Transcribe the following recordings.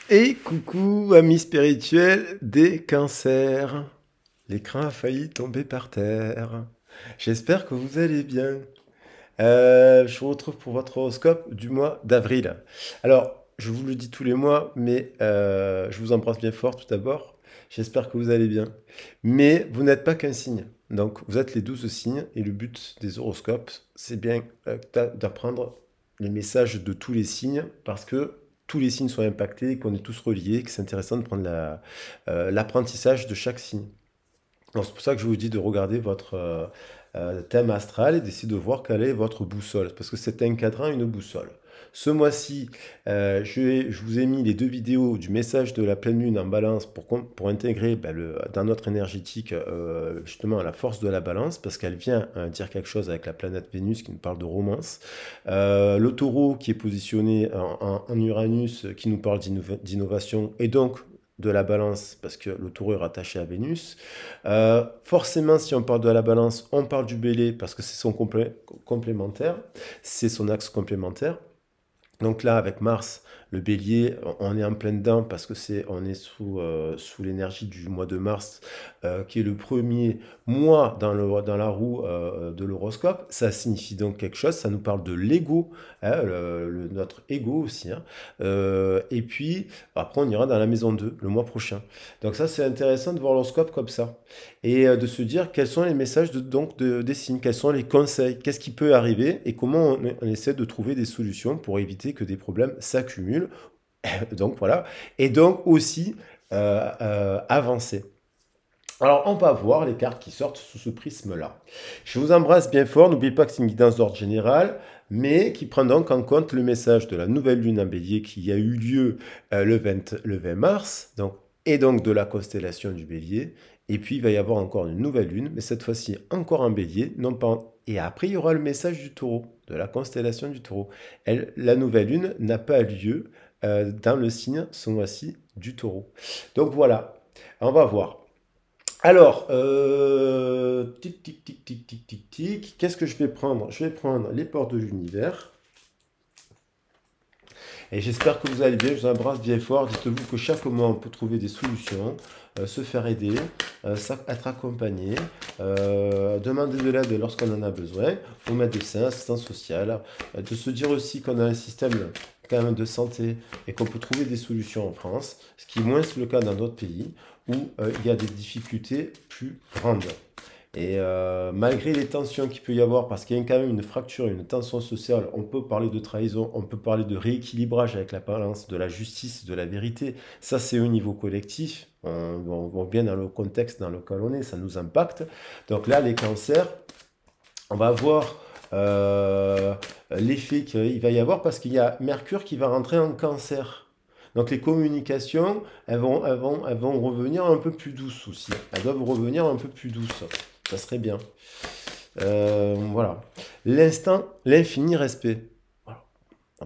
Et coucou, amis spirituels des cancers. L'écran a failli tomber par terre. J'espère que vous allez bien. Je vous retrouve pour votre horoscope du mois d'avril. Alors, je vous le dis tous les mois, mais je vous embrasse bien fort tout d'abord. J'espère que vous allez bien. Mais vous n'êtes pas qu'un signe. Donc, vous êtes les 12 signes et le but des horoscopes, c'est bien d'apprendre les messages de tous les signes parce que tous les signes sont impactés, qu'on est tous reliés, que c'est intéressant de prendre l'apprentissage de chaque signe. Donc, c'est pour ça que je vous dis de regarder votre thème astral et d'essayer de voir quelle est votre boussole. Parce que c'est un cadran, une boussole. Ce mois-ci, je vous ai mis les deux vidéos du message de la pleine lune en balance pour intégrer dans notre énergétique justement la force de la balance, parce qu'elle vient dire quelque chose avec la planète Vénus qui nous parle de romance. Le taureau qui est positionné en Uranus qui nous parle d'innovation et donc de la balance, parce que le taureau est rattaché à Vénus. Forcément, si on parle de la balance, on parle du bélier parce que c'est son complémentaire, c'est son axe complémentaire. Donc là, avec Mars, le bélier, on est en plein dedans parce que on est sous l'énergie du mois de mars, qui est le premier mois dans la roue de l'horoscope. Ça signifie donc quelque chose, ça nous parle de l'ego, hein, notre ego aussi, hein. Et puis, après, on ira dans la maison 2 le mois prochain. Donc ça, c'est intéressant de voir l'horoscope comme ça. Et de se dire quels sont les messages des signes, quels sont les conseils, qu'est-ce qui peut arriver et comment on essaie de trouver des solutions pour éviter que des problèmes s'accumulent. Donc voilà. Et donc aussi avancer. Alors, on va voir les cartes qui sortent sous ce prisme-là. Je vous embrasse bien fort. N'oubliez pas que c'est une guidance d'ordre général, mais qui prend donc en compte le message de la nouvelle lune en bélier qui a eu lieu le 20 mars, et donc de la constellation du bélier. Et puis, il va y avoir encore une nouvelle lune, mais cette fois-ci encore en bélier. Non pas... Et après, il y aura le message du taureau, de la constellation du taureau. La nouvelle lune n'a pas lieu dans le signe, ce mois-ci, du taureau. Donc voilà, on va voir. Alors, tic, tic, tic, tic, tic, tic, tic. Qu'est-ce que je vais prendre? Je vais prendre les portes de l'univers. Et j'espère que vous allez bien. Je vous embrasse bien fort. Dites-vous que chaque mois, on peut trouver des solutions, se faire aider, être accompagné, demander de l'aide lorsqu'on en a besoin, au médecin, assistant social. De se dire aussi qu'on a un système quand même de santé et qu'on peut trouver des solutions en France, ce qui est moins le cas dans d'autres pays où il y a des difficultés plus grandes. Et malgré les tensions qu'il peut y avoir, parce qu'il y a quand même une fracture, une tension sociale, on peut parler de trahison, on peut parler de rééquilibrage avec la balance, de la justice, de la vérité. Ça, c'est au niveau collectif. On voit bien dans le contexte dans lequel on est, ça nous impacte. Donc là, les cancers, on va voir l'effet qu'il va y avoir parce qu'il y a Mercure qui va rentrer en cancer. Donc les communications, elles vont revenir un peu plus douces aussi. Elles doivent revenir un peu plus douces. Ça serait bien. Voilà. L'instant, l'infini respect. Voilà.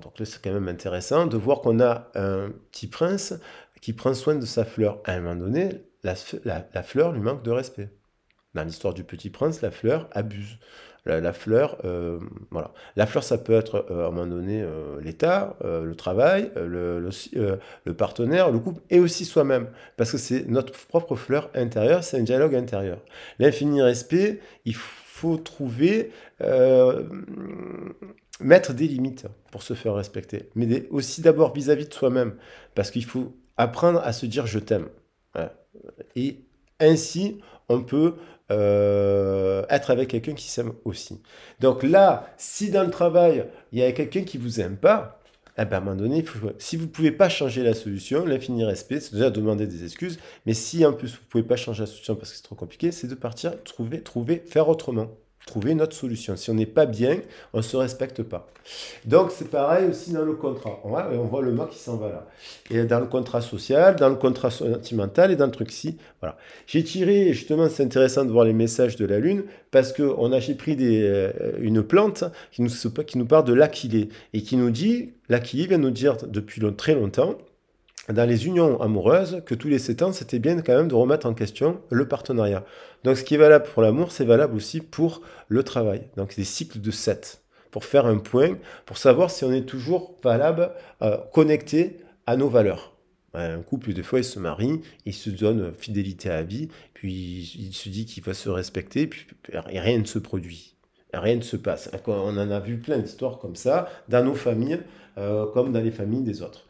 Donc là, c'est quand même intéressant de voir qu'on a un petit prince qui prend soin de sa fleur. À un moment donné, la fleur lui manque de respect. Dans l'histoire du Petit Prince, la fleur abuse. La fleur, voilà. La fleur, ça peut être à un moment donné l'État, le travail, le partenaire, le couple, et aussi soi-même. Parce que c'est notre propre fleur intérieure, c'est un dialogue intérieur. L'infini respect, il faut trouver, mettre des limites pour se faire respecter. Mais aussi d'abord vis-à-vis de soi-même. Parce qu'il faut apprendre à se dire je t'aime. Voilà. Et ainsi, on peut être avec quelqu'un qui s'aime aussi. Donc là, si dans le travail, il y a quelqu'un qui vous aime pas, eh ben, à un moment donné, si vous ne pouvez pas changer la solution, l'infini respect, c'est déjà demander des excuses, mais si en plus vous ne pouvez pas changer la solution parce que c'est trop compliqué, c'est de partir, faire autrement. Trouver une autre solution. Si on n'est pas bien, on ne se respecte pas. Donc c'est pareil aussi dans le contrat. On voit le mât qui s'en va là. Et dans le contrat social, dans le contrat sentimental et dans le truc ci. Voilà. J'ai tiré, justement, c'est intéressant de voir les messages de la Lune, parce que j'ai pris une plante qui nous parle de l'aquilée, et qui nous dit, l'aquilée vient nous dire depuis très longtemps, dans les unions amoureuses, que tous les 7 ans, c'était bien quand même de remettre en question le partenariat. Donc ce qui est valable pour l'amour, c'est valable aussi pour le travail. Donc des cycles de 7, pour faire un point, pour savoir si on est toujours valable, connecté à nos valeurs. Un couple, des fois, il se marie, il se donne fidélité à vie, puis il se dit qu'il va se respecter, puis et rien ne se produit. Rien ne se passe. On en a vu plein d'histoires comme ça, dans nos familles, comme dans les familles des autres.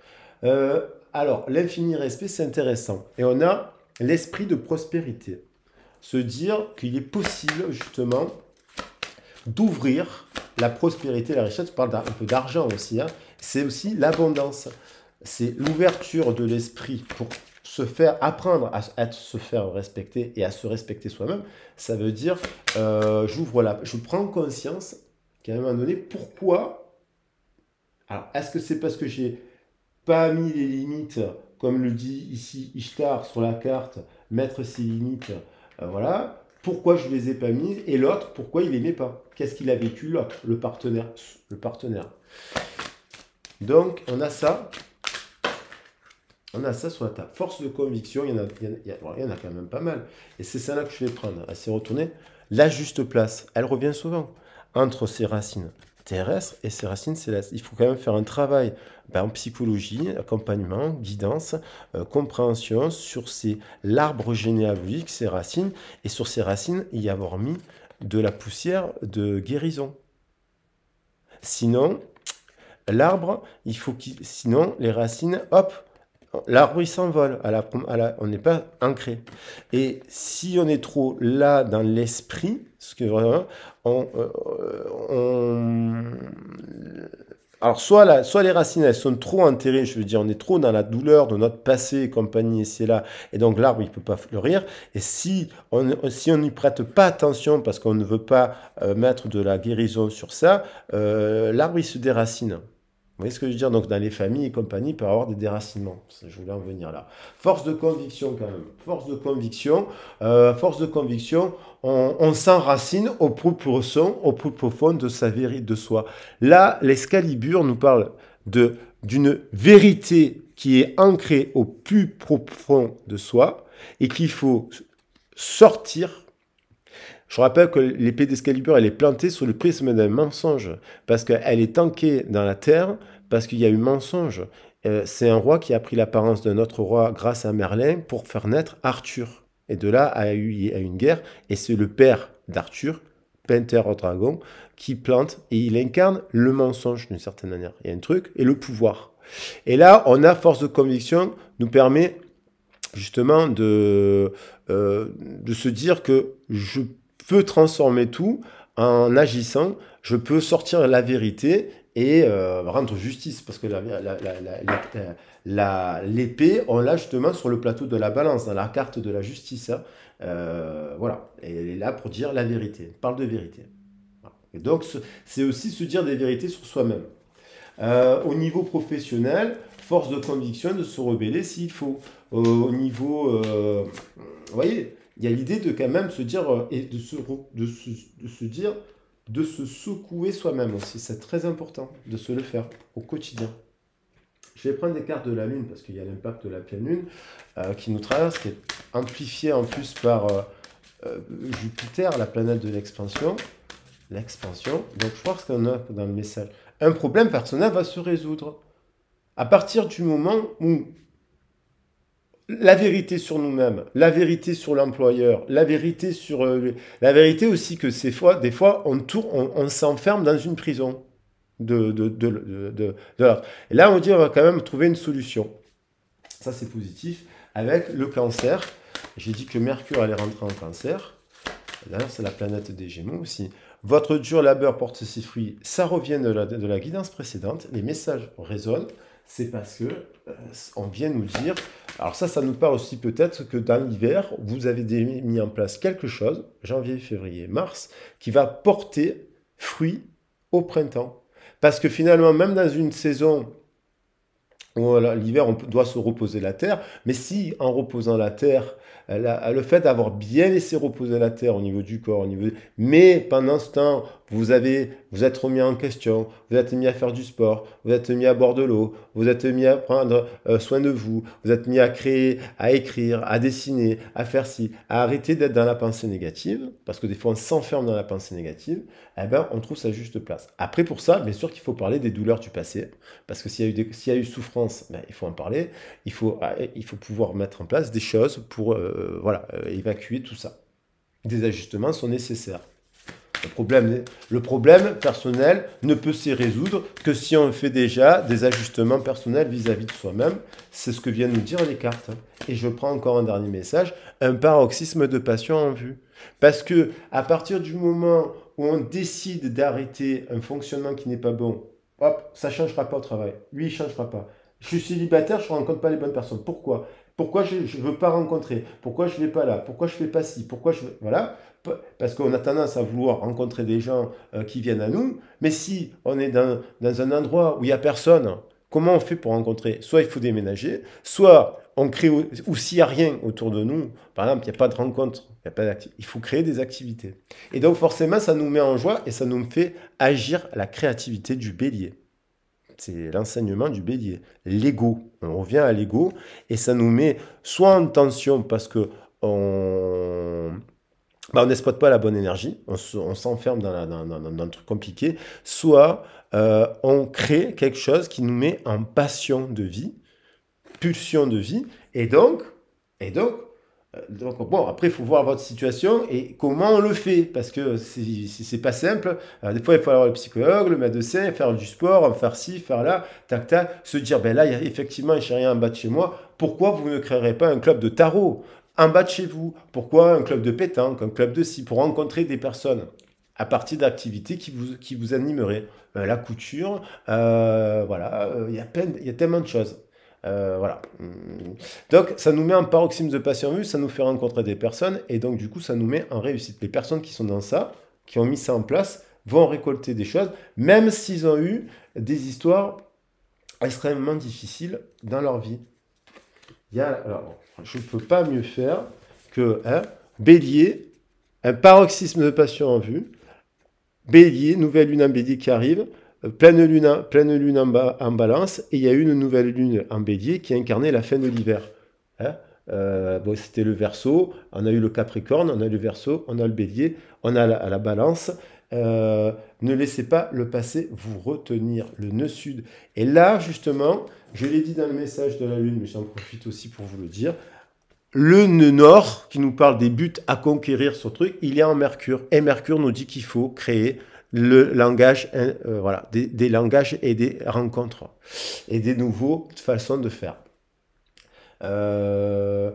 Alors, l'infini respect, c'est intéressant. Et on a l'esprit de prospérité. Se dire qu'il est possible, justement, d'ouvrir la prospérité, la richesse. Je parle un peu d'argent aussi. Hein. C'est aussi l'abondance. C'est l'ouverture de l'esprit pour se faire apprendre à se faire respecter et à se respecter soi-même. Ça veut dire, je prends conscience qu'à un moment donné, pourquoi. Alors, est-ce que c'est parce que j'ai pas mis les limites, comme le dit ici Ishtar sur la carte, mettre ses limites, voilà. Pourquoi je les ai pas mises et l'autre, pourquoi il les met pas? Qu'est-ce qu'il a vécu l'autre, le partenaire, le partenaire. Donc on a ça sur la table. Force de conviction, il y en a quand même pas mal. Et c'est ça là que je vais prendre. Elle s'est retournée. La juste place, elle revient souvent entre ses racines terrestres et ses racines célestes. Il faut quand même faire un travail en psychologie, accompagnement, guidance, compréhension sur l'arbre généalogique, ses racines, et sur ces racines, y avoir mis de la poussière de guérison. Sinon, l'arbre, sinon les racines, hop, l'arbre il s'envole, on n'est pas ancré. Et si on est trop là dans l'esprit, ce que vraiment, alors soit les racines elles sont trop enterrées, je veux dire on est trop dans la douleur de notre passé et compagnie, et c'est là, et donc l'arbre il peut pas fleurir. Et si on n'y prête pas attention parce qu'on ne veut pas mettre de la guérison sur ça, l'arbre il se déracine. Vous voyez ce que je veux dire? Donc, dans les familles et compagnie, il peut y avoir des déracinements. Je voulais en venir là. Force de conviction, quand même. Force de conviction. On s'enracine au plus profond de sa vérité de soi. Là, l'Excalibur nous parle d'une vérité qui est ancrée au plus profond de soi et qu'il faut sortir. Je rappelle que l'épée d'Excalibur, elle est plantée sous le prisme d'un mensonge, parce qu'elle est ancrée dans la terre, parce qu'il y a eu mensonge. C'est un roi qui a pris l'apparence d'un autre roi grâce à Merlin pour faire naître Arthur. Et de là, il y a eu une guerre, et c'est le père d'Arthur, Penter-Dragon, qui plante, et il incarne le mensonge d'une certaine manière. Il y a un truc, et le pouvoir. Et là, on a force de conviction, nous permet justement de se dire que je peux transformer tout en agissant, je peux sortir la vérité et rendre justice, parce que l'épée, on l'a justement sur le plateau de la balance, dans la carte de la justice. Hein. Voilà, et elle est là pour dire la vérité, elle parle de vérité. Voilà. Et donc, c'est aussi se dire des vérités sur soi-même. Au niveau professionnel, force de conviction de se rebeller s'il faut. Au niveau, vous voyez, il y a l'idée de quand même se dire et de se dire, de se secouer soi-même aussi. C'est très important de se le faire au quotidien. Je vais prendre des cartes de la Lune parce qu'il y a l'impact de la pleine Lune qui nous traverse, qui est amplifié en plus par Jupiter, la planète de l'expansion. L'expansion. Donc je crois ce qu'on a dans le message. Un problème personnel va se résoudre. À partir du moment où la vérité sur nous-mêmes, la vérité sur l'employeur, la vérité sur la vérité aussi que des fois on s'enferme dans une prison de l'autre. Et là on dit on va quand même trouver une solution. Ça c'est positif. Avec le cancer, j'ai dit que Mercure allait rentrer en cancer. D'ailleurs c'est la planète des Gémeaux aussi. Votre dur labeur porte ses fruits. Ça revient de la guidance précédente. Les messages résonnent. C'est parce que on vient nous dire. Alors ça nous parle aussi peut-être que dans l'hiver, vous avez mis en place quelque chose, janvier, février, mars, qui va porter fruit au printemps. Parce que finalement, même dans une saison où l'hiver, on doit se reposer la terre, mais si en reposant la terre, le fait d'avoir bien laissé reposer la terre au niveau du corps, mais pendant ce temps, vous êtes remis en question, vous êtes mis à faire du sport, vous êtes mis à boire de l'eau, vous êtes mis à prendre soin de vous, vous êtes mis à créer, à écrire, à dessiner, à faire ci, à arrêter d'être dans la pensée négative, parce que des fois on s'enferme dans la pensée négative, eh ben, on trouve sa juste place. Après, pour ça, bien sûr qu'il faut parler des douleurs du passé, parce que s'il y a eu souffrance, ben, il faut en parler, il faut pouvoir mettre en place des choses pour voilà, évacuer tout ça. Des ajustements sont nécessaires. Le problème personnel ne peut s'y résoudre que si on fait déjà des ajustements personnels vis-à-vis de soi-même. C'est ce que viennent nous dire les cartes. Et je prends encore un dernier message, un paroxysme de passion en vue. Parce que à partir du moment où on décide d'arrêter un fonctionnement qui n'est pas bon, hop, ça ne changera pas au travail. Lui, il ne changera pas. Je suis célibataire, je ne rencontre pas les bonnes personnes. Pourquoi? Pourquoi je ne veux pas rencontrer? Pourquoi je ne vais pas là? Pourquoi je ne fais pas ci? Pourquoi je... Voilà. Parce qu'on a tendance à vouloir rencontrer des gens qui viennent à nous, mais si on est dans un endroit où il n'y a personne, comment on fait pour rencontrer? Soit il faut déménager, soit on crée, ou s'il n'y a rien autour de nous, par exemple, il n'y a pas de rencontre, il faut créer des activités. Et donc forcément, ça nous met en joie et ça nous fait agir la créativité du bélier. C'est l'enseignement du bélier. L'ego. On revient à l'ego et ça nous met soit en tension parce que on n'exploite pas la bonne énergie, on s'enferme dans un truc compliqué, soit on crée quelque chose qui nous met en passion de vie, pulsion de vie, et donc bon, après, il faut voir votre situation et comment on le fait, parce que c'est pas simple. Alors, des fois, il faut avoir le psychologue, le médecin, faire du sport, faire ci, faire là, tac, tac, se dire, ben là, effectivement, je n'ai rien en bas de chez moi, pourquoi vous ne créerez pas un club de tarot en bas de chez vous? Pourquoi un club de pétanque, un club de ci, pour rencontrer des personnes à partir d'activités qui vous animeraient? La couture, voilà, il y a tellement de choses. Voilà. Donc, ça nous met en paroxysme de passion en vue, ça nous fait rencontrer des personnes, et donc, du coup, ça nous met en réussite. Les personnes qui sont dans ça, qui ont mis ça en place, vont récolter des choses, même s'ils ont eu des histoires extrêmement difficiles dans leur vie. Alors, je ne peux pas mieux faire que Bélier, un paroxysme de passion en vue, Bélier, nouvelle lune en Bélier qui arrive, pleine lune en balance, et il y a une nouvelle lune en bélier qui a incarné la fin de l'hiver. Bon, c'était le Verseau, on a eu le Capricorne, on a le Verseau, on a le bélier, on a la balance. Ne laissez pas le passé vous retenir, le nœud sud. Et là, justement, je l'ai dit dans le message de la lune, mais j'en profite aussi pour vous le dire, le nœud nord, qui nous parle des buts à conquérir sur truc, il est en Mercure. Et Mercure nous dit qu'il faut créer le langage, voilà, des langages et des rencontres et des nouvelles façons de faire. Je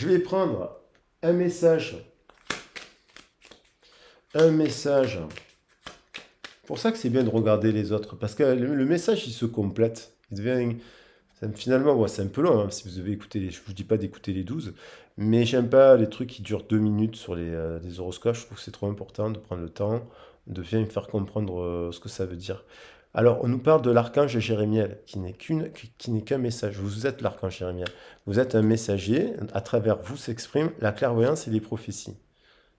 vais prendre un message. C'est pour ça que c'est bien de regarder les autres, parce que le message, il se complète. Il devient, finalement, ouais, c'est un peu long, hein, si vous avez écouté je ne vous dis pas d'écouter les 12, mais j'aime pas les trucs qui durent 2 minutes sur les horoscopes. Je trouve que c'est trop important de prendre le temps de bien me faire comprendre ce que ça veut dire. Alors, on nous parle de l'archange Jérémiel, qui n'est qu'un message. Vous êtes l'archange Jérémiel. Vous êtes un messager. À travers vous s'exprime la clairvoyance et les prophéties.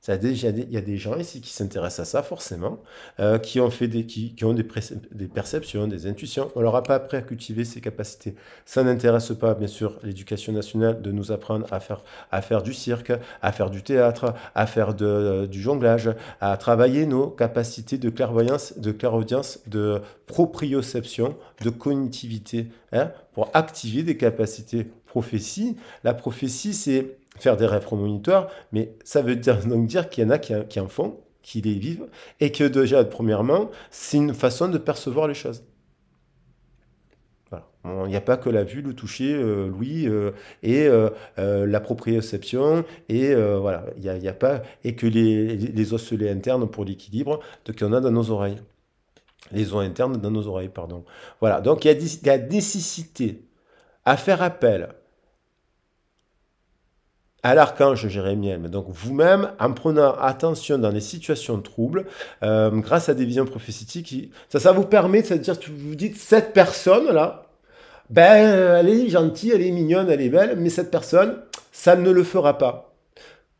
Il y a des gens ici qui s'intéressent à ça, forcément, qui ont des perceptions, des intuitions. On leur a pas appris à cultiver ces capacités. Ça n'intéresse pas, bien sûr, l'éducation nationale de nous apprendre à faire du cirque, à faire du théâtre, à faire du jonglage, à travailler nos capacités de clairvoyance, de clairaudience, de proprioception, de cognitivité, pour activer des capacités prophétie. La prophétie, c'est faire des rêves prémonitoires, mais ça veut donc dire qu'il y en a qui en font, qui les vivent, et que déjà, premièrement, c'est une façon de percevoir les choses. Voilà. Il n'y a pas que la vue, le toucher, l'ouïe, et la proprioception, et voilà, il y a pas, et que les osselets internes pour l'équilibre qu'il y en a dans nos oreilles. Les os internes dans nos oreilles, pardon. Voilà, donc il y a nécessité à faire appel à l'archange Jérémiel, mais donc vous-même, en prenant attention dans les situations troubles, grâce à des visions prophétiques, ça vous permet, c'est-à-dire que vous dites, cette personne-là, ben, elle est gentille, elle est mignonne, elle est belle, mais cette personne, ça ne le fera pas.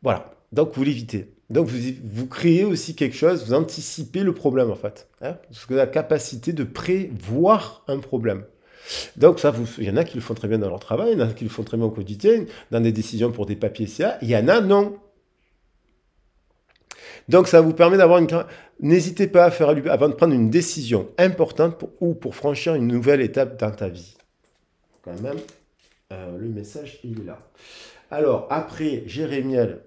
Voilà, donc vous l'évitez. Donc, vous créez aussi quelque chose, vous anticipez le problème, en fait. Hein, parce que la capacité de prévoir un problème. Donc, ça, il y en a qui le font très bien dans leur travail, il y en a qui le font très bien au quotidien, dans des décisions pour des papiers CA, il y en a non. Donc, ça vous permet d'avoir une... N'hésitez pas à faire avant de prendre une décision importante ou pour franchir une nouvelle étape dans ta vie. Quand même, le message, il est là. Alors, après, Jérémiel.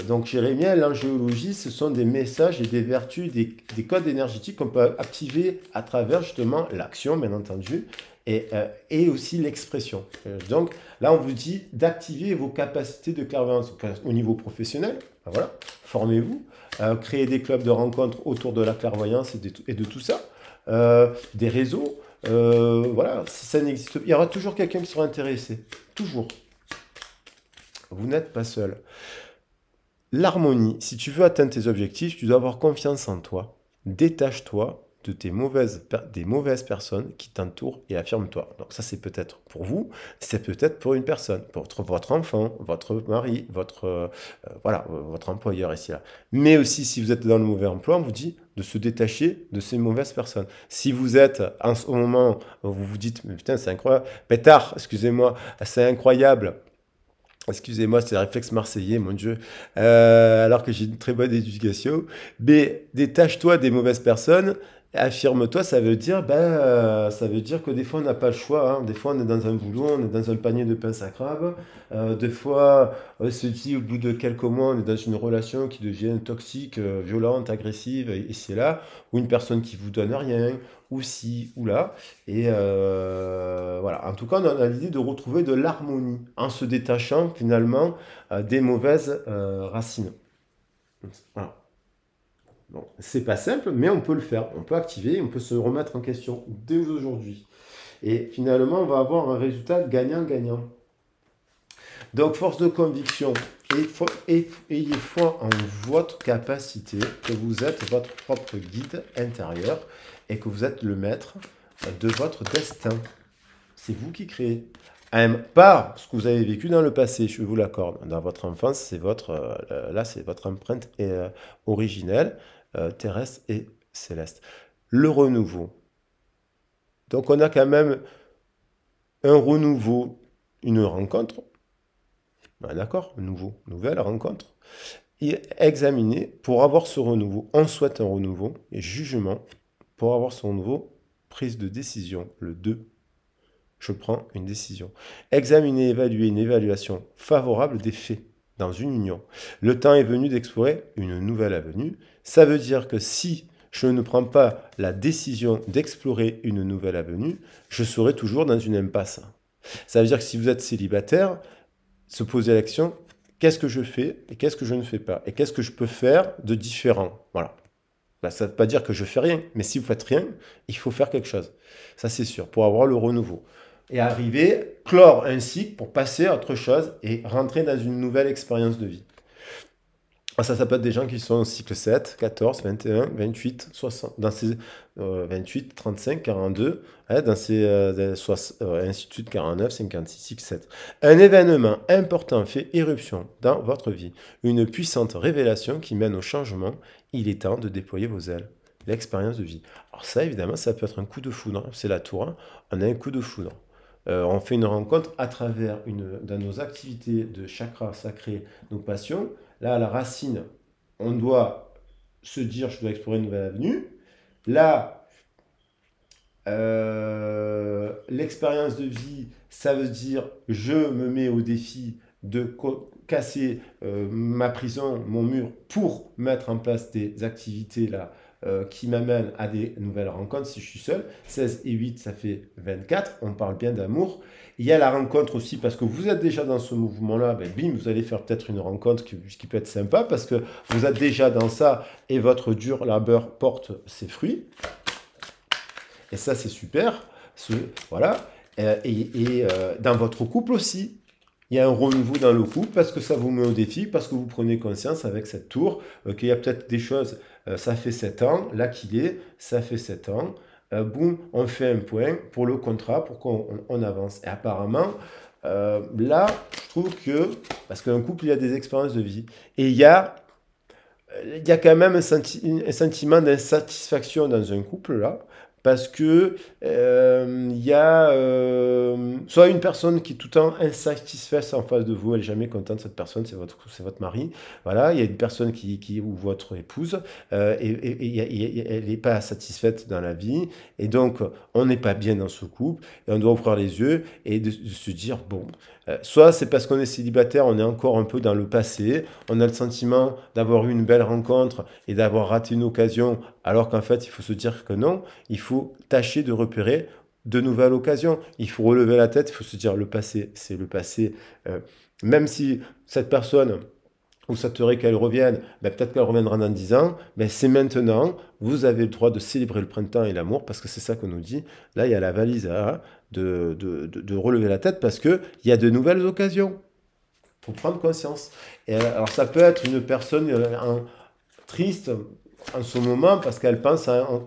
Donc, Jérémiel, en géologie, ce sont des messages et des vertus, des codes énergétiques qu'on peut activer à travers justement l'action, bien entendu, et aussi l'expression. Donc, là, on vous dit d'activer vos capacités de clairvoyance au niveau professionnel. Ben voilà, formez-vous, créez des clubs de rencontres autour de la clairvoyance et de tout ça, des réseaux. Voilà, si ça n'existe pas, il y aura toujours quelqu'un qui sera intéressé. Toujours. Vous n'êtes pas seul. L'harmonie, si tu veux atteindre tes objectifs, tu dois avoir confiance en toi. Détache-toi de des mauvaises personnes qui t'entourent et affirme-toi. Donc ça, c'est peut-être pour vous, c'est peut-être pour une personne, pour votre enfant, votre mari, votre employeur ici là. Mais aussi, si vous êtes dans le mauvais emploi, on vous dit de se détacher de ces mauvaises personnes. Si vous êtes en ce moment, vous vous dites, mais putain, c'est incroyable, pétard, excusez-moi, c'est incroyable. Excusez-moi, c'est le réflexe marseillais, mon Dieu. Alors que j'ai une très bonne éducation. Mais détache-toi des mauvaises personnes. Affirme-toi, ça veut dire que des fois on n'a pas le choix. Hein. Des fois on est dans un boulot, on est dans un panier de pain à crabe. Des fois, on se dit au bout de quelques mois, on est dans une relation qui devient toxique, violente, agressive, et c'est là, ou une personne qui vous donne rien, ou ci, ou là. Et voilà. En tout cas, on a l'idée de retrouver de l'harmonie en se détachant finalement des mauvaises racines. Voilà. Bon, c'est pas simple, mais on peut le faire. On peut activer, on peut se remettre en question dès aujourd'hui. Et finalement, on va avoir un résultat gagnant-gagnant. Donc, force de conviction. Ayez foi en votre capacité, que vous êtes votre propre guide intérieur et que vous êtes le maître de votre destin. C'est vous qui créez. Pas ce que vous avez vécu dans le passé, je vous l'accorde. Dans votre enfance, c'est c'est votre empreinte originelle, terrestre et céleste. Le renouveau. Donc on a quand même un renouveau, une rencontre. D'accord, nouvelle rencontre. Et examiner pour avoir ce renouveau. On souhaite un renouveau et jugement pour avoir ce renouveau. Prise de décision, le 2. Je prends une décision. Examiner, évaluer une évaluation favorable des faits dans une union. Le temps est venu d'explorer une nouvelle avenue. Ça veut dire que si je ne prends pas la décision d'explorer une nouvelle avenue, je serai toujours dans une impasse. Ça veut dire que si vous êtes célibataire, se poser la question, qu'est-ce que je fais et qu'est-ce que je ne fais pas? Et qu'est-ce que je peux faire de différent? Voilà. Ça ne veut pas dire que je fais rien, mais si vous faites rien, il faut faire quelque chose. Ça, c'est sûr, pour avoir le renouveau. Et arriver, clore un cycle pour passer à autre chose et rentrer dans une nouvelle expérience de vie. Ça peut être des gens qui sont au cycle 7, 14, 21, 28, 60, dans ces 28, 35, 42, hein, dans ces ainsi de suite, 49, 56, cycle 7. Un événement important fait éruption dans votre vie, une puissante révélation qui mène au changement. Il est temps de déployer vos ailes. L'expérience de vie. Alors ça, évidemment, ça peut être un coup de foudre. C'est la tour, hein. On a un coup de foudre. On fait une rencontre à travers dans nos activités de chakras sacrés, nos passions. Là, à la racine, on doit se dire, je dois explorer une nouvelle avenue. Là, l'expérience de vie, ça veut dire, je me mets au défi de casser ma prison, mon mur, pour mettre en place des activités là, qui m'amènent à des nouvelles rencontres si je suis seul. 16 et 8, ça fait 24. On parle bien d'amour. Il y a la rencontre aussi parce que vous êtes déjà dans ce mouvement-là. Ben, bim, vous allez faire peut-être une rencontre qui peut être sympa parce que vous êtes déjà dans ça et votre dur labeur porte ses fruits. Et ça, c'est super. Voilà. Dans votre couple aussi. Il y a un renouveau dans le couple parce que ça vous met au défi, parce que vous prenez conscience avec cette tour qu'il y a peut-être des choses, ça fait 7 ans, là qu'il est, ça fait 7 ans, boum, on fait un point pour le contrat, pour qu'on avance. Et apparemment, Là, je trouve que, parce qu'un couple, il y a des expériences de vie, et il y a quand même un sentiment d'insatisfaction dans un couple, là, parce que il y a soit une personne qui est tout le temps insatisfaite en face de vous, elle est jamais contente, cette personne, c'est votre mari. Voilà, il y a une personne ou votre épouse, elle n'est pas satisfaite dans la vie, et donc on n'est pas bien dans ce couple, et on doit ouvrir les yeux et de se dire, bon, soit c'est parce qu'on est célibataire, on est encore un peu dans le passé, on a le sentiment d'avoir eu une belle rencontre et d'avoir raté une occasion, alors qu'en fait, il faut se dire que non, il faut tâcher de repérer de nouvelles occasions. Il faut relever la tête, il faut se dire le passé, c'est le passé. Même si cette personne, vous souhaiteriez qu'elle revienne, ben peut-être qu'elle reviendra dans 10 ans, ben c'est maintenant, vous avez le droit de célébrer le printemps et l'amour, parce que c'est ça qu'on nous dit. Là, il y a la valise de relever la tête, parce qu'il y a de nouvelles occasions. Il faut prendre conscience. Et alors, ça peut être une personne triste en ce moment parce qu'elle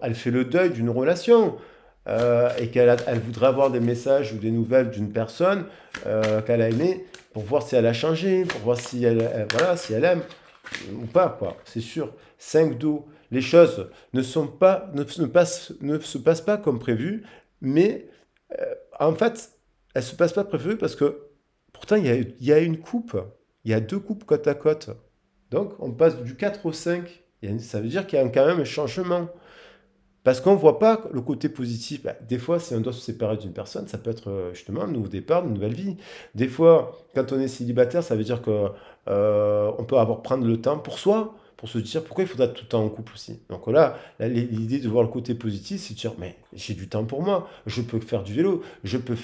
elle fait le deuil d'une relation et elle voudrait avoir des messages ou des nouvelles d'une personne qu'elle a aimée pour voir si elle a changé, pour voir voilà, si elle aime ou pas, quoi. C'est sûr. 5 d'eau. Les choses ne se passent pas comme prévu, mais en fait, elles se passent pas prévues parce que pourtant, il y a une coupe. Il y a 2 coupes côte à côte. Donc, on passe du 4 au 5. Ça veut dire qu'il y a quand même un changement. Parce qu'on ne voit pas le côté positif. Bah, des fois, si on doit se séparer d'une personne, ça peut être justement un nouveau départ, une nouvelle vie. Des fois, quand on est célibataire, ça veut dire que on peut prendre le temps pour soi, pour se dire pourquoi il faudra être tout le temps en couple aussi. Donc là, l'idée de voir le côté positif, c'est de dire mais j'ai du temps pour moi, je peux faire du vélo, je peux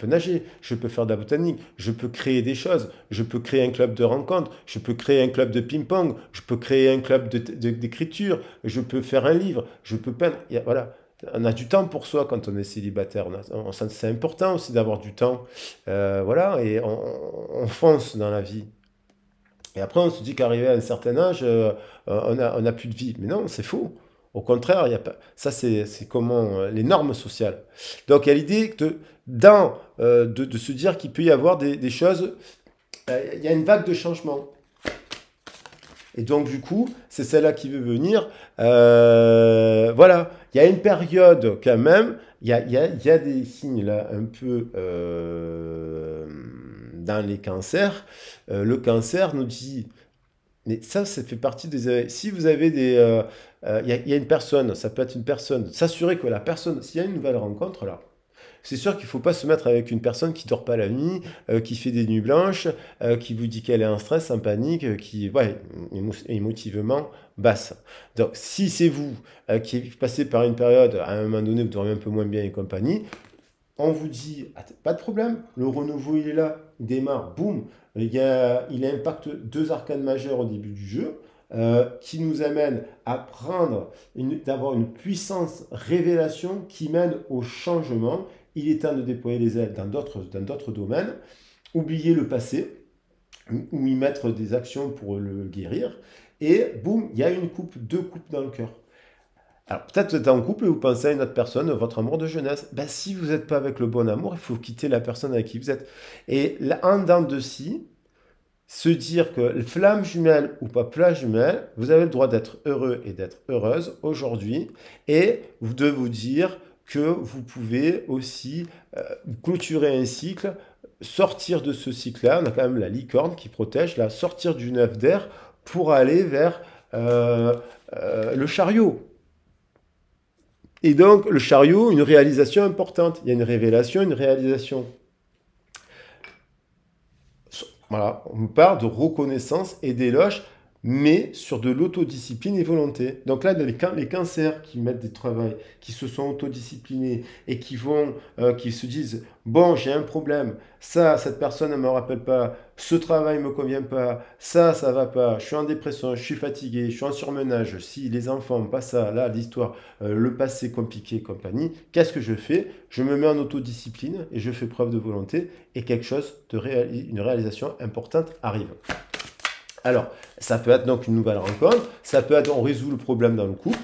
nager, je peux faire de la botanique, je peux créer des choses, je peux créer un club de rencontres, je peux créer un club de ping-pong, je peux créer un club d'écriture, je peux faire un livre, je peux peindre. Voilà. On a du temps pour soi quand on est célibataire. C'est important aussi d'avoir du temps. Voilà, et on fonce dans la vie. Et après, on se dit qu'arrivé à un certain âge, on a plus de vie. Mais non, c'est faux. Au contraire, il y a pas, ça, c'est comment les normes sociales. Donc, il y a l'idée de se dire qu'il peut y avoir des choses. Il y a une vague de changement. Et donc, du coup, c'est celle-là qui veut venir. Voilà, il y a une période quand même, il y a des signes là un peu dans les cancers. Le cancer nous dit, mais ça fait partie des... Si vous avez il y a une personne, ça peut être une personne, s'assurer que la personne, s'il y a une nouvelle rencontre là, c'est sûr qu'il ne faut pas se mettre avec une personne qui ne dort pas la nuit, qui fait des nuits blanches, qui vous dit qu'elle est en stress, en panique, qui ouais, émotivement basse. Donc si c'est vous qui passez par une période, à un moment donné, vous dormez un peu moins bien et compagnie, on vous dit, ah, pas de problème, le renouveau il est là, il démarre, boum, il impacte 2 arcanes majeures au début du jeu, qui nous amène à d'avoir une puissance révélation qui mène au changement. Il est temps de déployer les ailes dans d'autres domaines, oublier le passé, ou y mettre des actions pour le guérir, et boum, il y a 2 coupes dans le cœur. Alors, peut-être que vous êtes en couple et vous pensez à une autre personne, votre amour de jeunesse. Ben, si vous n'êtes pas avec le bon amour, il faut quitter la personne avec qui vous êtes. Et là, en dents de scie, se dire que flamme jumelle ou pas flamme jumelle, vous avez le droit d'être heureux et d'être heureuse aujourd'hui, et de vous dire que vous pouvez aussi clôturer un cycle, sortir de ce cycle-là. On a quand même la licorne qui protège, là, sortir du neuf d'air pour aller vers le chariot. Et donc, le chariot, une réalisation importante. Il y a une révélation, une réalisation. Voilà, on parle de reconnaissance et d'éloge, mais sur de l'autodiscipline et volonté. Donc là, les cancers qui mettent des travails, qui se sont autodisciplinés et qui se disent, bon, j'ai un problème, ça, cette personne ne me rappelle pas, ce travail ne me convient pas, ça va pas, je suis en dépression, je suis fatigué, je suis en surmenage, si les enfants, pas ça, là, l'histoire, le passé compliqué, compagnie, qu'est-ce que je fais? Je me mets en autodiscipline et je fais preuve de volonté et une réalisation importante arrive. Alors, ça peut être donc une nouvelle rencontre, ça peut être on résout le problème dans le couple,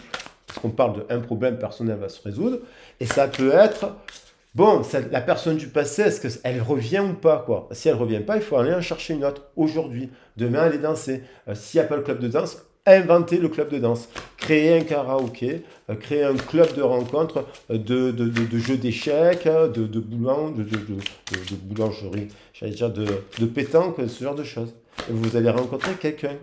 parce qu'on parle d'un problème personnel va se résoudre, et ça peut être Bon, la personne du passé, est-ce qu'elle revient ou pas, quoi? Si elle revient pas, il faut aller en chercher une autre aujourd'hui. Demain, aller danser. S'il n'y a pas le club de danse, inventer le club de danse. Créer un karaoké, créer un club de rencontre, de jeux d'échecs, de boulangerie, j'allais dire de pétanque, ce genre de choses. Et vous allez rencontrer quelqu'un.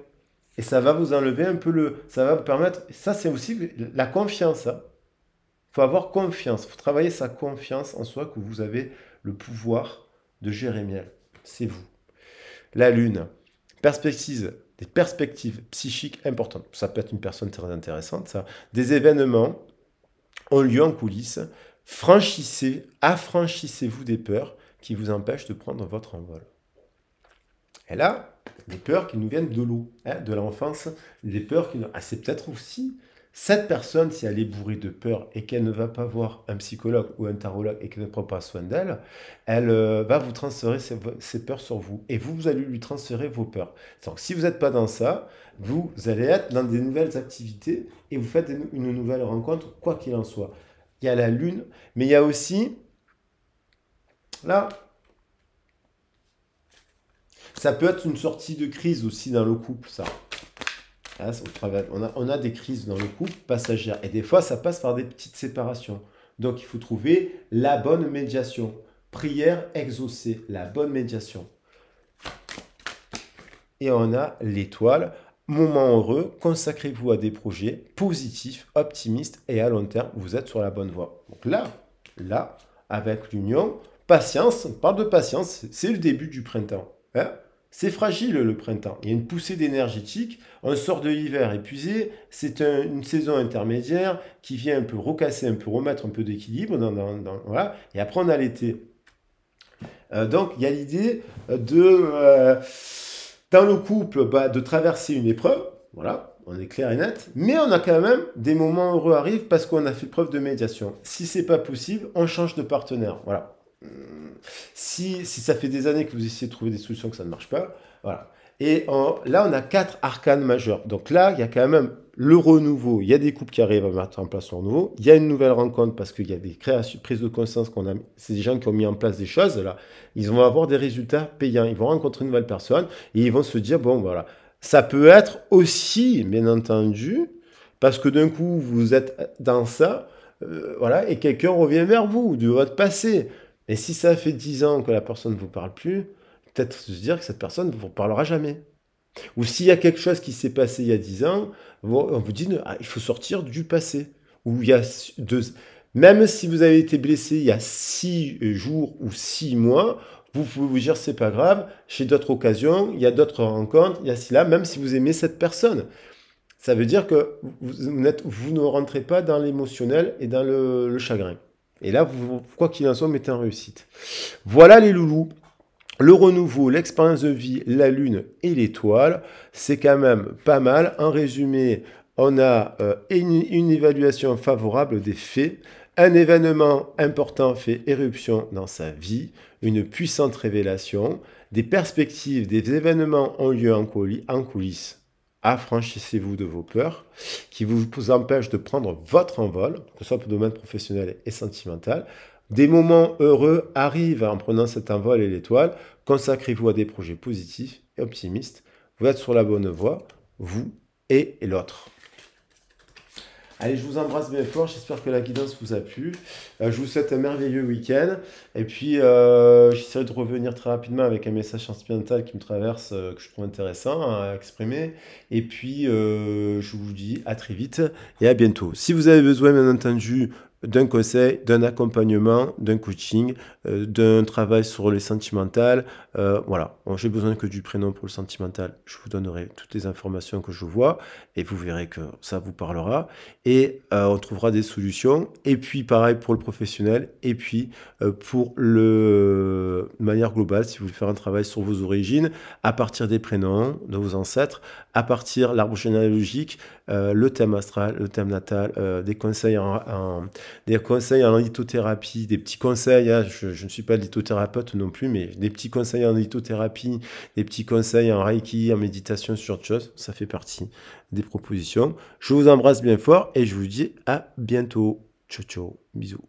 Et ça va vous enlever un peu ça va vous permettre. Ça, c'est aussi la confiance, hein. Il faut avoir confiance, il faut travailler sa confiance en soi que vous avez le pouvoir de gérer miel. C'est vous. La lune, des perspectives psychiques importantes. Ça peut être une personne très intéressante, ça. Des événements ont lieu en coulisses. Affranchissez-vous des peurs qui vous empêchent de prendre votre envol. Et là, des peurs qui nous viennent de l'eau, hein, de l'enfance, des peurs qui... Ah, c'est peut-être aussi cette personne, si elle est bourrée de peur et qu'elle ne va pas voir un psychologue ou un tarologue et qu'elle ne prend pas soin d'elle, elle va vous transférer ses peurs sur vous. Et vous allez lui transférer vos peurs. Donc si vous n'êtes pas dans ça, vous allez être dans des nouvelles activités et vous faites une nouvelle rencontre, quoi qu'il en soit. Il y a la lune, mais il y a aussi, là, ça peut être une sortie de crise aussi dans le couple, ça. Hein, on a des crises dans le couple passagères. Et des fois, ça passe par des petites séparations. Donc, il faut trouver la bonne médiation. Prière exaucée, la bonne médiation. Et on a l'étoile. Moment heureux, consacrez-vous à des projets positifs, optimistes et à long terme, vous êtes sur la bonne voie. Donc là, avec l'union, patience, on parle de patience, c'est le début du printemps. Hein. C'est fragile le printemps, il y a une poussée d'énergétique, on sort de l'hiver épuisé, c'est une saison intermédiaire qui vient un peu recasser, un peu remettre un peu d'équilibre, voilà. Et après on a l'été. Donc il y a l'idée dans le couple de traverser une épreuve, voilà, on est clair et net, mais on a quand même des moments heureux arrivent parce qu'on a fait preuve de médiation. Si c'est pas possible, on change de partenaire, voilà. Si ça fait des années que vous essayez de trouver des solutions que ça ne marche pas, voilà. Et là, on a 4 arcanes majeurs. Donc là, il y a quand même le renouveau. Il y a des couples qui arrivent à mettre en place le renouveau. Il y a une nouvelle rencontre parce qu'il y a des créations, prises de conscience qu'on a. C'est des gens qui ont mis en place des choses. Là, ils vont avoir des résultats payants. Ils vont rencontrer une nouvelle personne et ils vont se dire bon, voilà. Ça peut être aussi, bien entendu, parce que d'un coup, vous êtes dans ça, voilà, et quelqu'un revient vers vous de votre passé. Et si ça fait 10 ans que la personne ne vous parle plus, peut-être se dire que cette personne ne vous parlera jamais. Ou s'il y a quelque chose qui s'est passé il y a 10 ans, on vous dit il faut sortir du passé. Ou il y a même si vous avez été blessé il y a 6 jours ou 6 mois, vous pouvez vous dire c'est pas grave, j'ai d'autres occasions, il y a d'autres rencontres, il y a cela, même si vous aimez cette personne. Ça veut dire que vous ne rentrez pas dans l'émotionnel et dans le chagrin. Et là, quoi qu'il en soit, vous mettez en réussite. Voilà les loulous. Le renouveau, l'expérience de vie, la lune et l'étoile, c'est quand même pas mal. En résumé, on a une évaluation favorable des faits. Un événement important fait éruption dans sa vie, une puissante révélation, des perspectives, des événements ont lieu en coulisses. Affranchissez-vous de vos peurs qui vous empêchent de prendre votre envol, que ce soit pour le domaine professionnel et sentimental. Des moments heureux arrivent en prenant cet envol et l'étoile. Consacrez-vous à des projets positifs et optimistes. Vous êtes sur la bonne voie, vous et l'autre. Allez, je vous embrasse bien fort. J'espère que la guidance vous a plu. Je vous souhaite un merveilleux week-end. Et puis, j'essaierai de revenir très rapidement avec un message sentimental qui me traverse, que je trouve intéressant à exprimer. Et puis, je vous dis à très vite et à bientôt. Si vous avez besoin, bien entendu, d'un conseil, d'un accompagnement, d'un coaching, d'un travail sur les sentimentales. Voilà, j'ai besoin que du prénom pour le sentimental. Je vous donnerai toutes les informations que je vois et vous verrez que ça vous parlera. Et on trouvera des solutions. Et puis pareil pour le professionnel. Et puis pour de manière globale, si vous voulez faire un travail sur vos origines, à partir des prénoms de vos ancêtres, à partir de l'arbre généalogique, le thème astral, le thème natal, des conseils en lithothérapie, des petits conseils, hein, je ne suis pas lithothérapeute non plus, mais des petits conseils en lithothérapie, des petits conseils en reiki, en méditation sur autre chose, ça fait partie des propositions. Je vous embrasse bien fort et je vous dis à bientôt. Ciao, ciao, bisous.